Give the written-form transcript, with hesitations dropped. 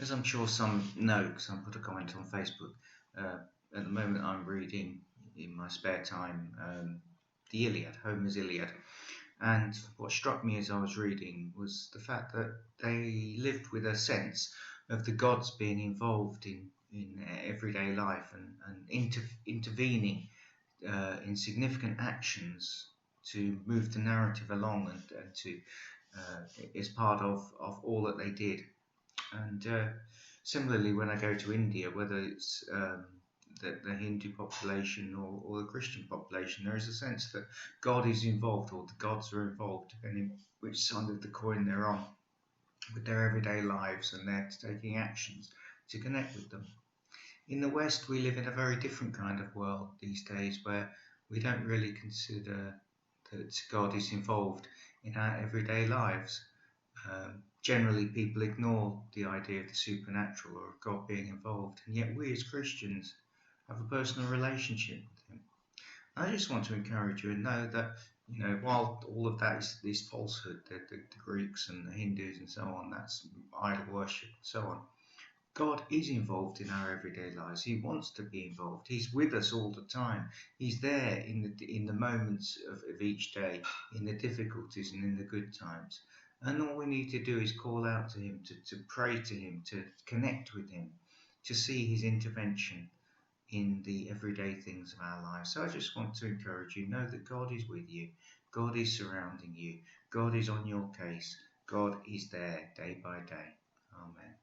As I'm sure some know, because I put a comment on Facebook, at the moment I'm reading in my spare time the Iliad, Homer's Iliad. And what struck me as I was reading was the fact that they lived with a sense of the gods being involved in everyday life and intervening in significant actions to move the narrative along and to is part of all that they did. And similarly, when I go to India, whether it's the Hindu population or the Christian population, there is a sense that God is involved, or the gods are involved, depending which side of the coin they're on, with their everyday lives, and they're taking actions to connect with them. In the West, we live in a very different kind of world these days, where we don't really consider that God is involved in our everyday lives. Generally, people ignore the idea of the supernatural or of God being involved, and yet we as Christians have a personal relationship with Him. I just want to encourage you and know that, while all of that is falsehood, the Greeks and the Hindus and so on, that's idol worship and so on. God is involved in our everyday lives. He wants to be involved. He's with us all the time. He's there in the moments of each day, in the difficulties and in the good times. And all we need to do is call out to Him, to pray to Him, to connect with Him, to see His intervention in the everyday things of our lives. So I just want to encourage you, know that God is with you. God is surrounding you. God is on your case. God is there day by day. Amen.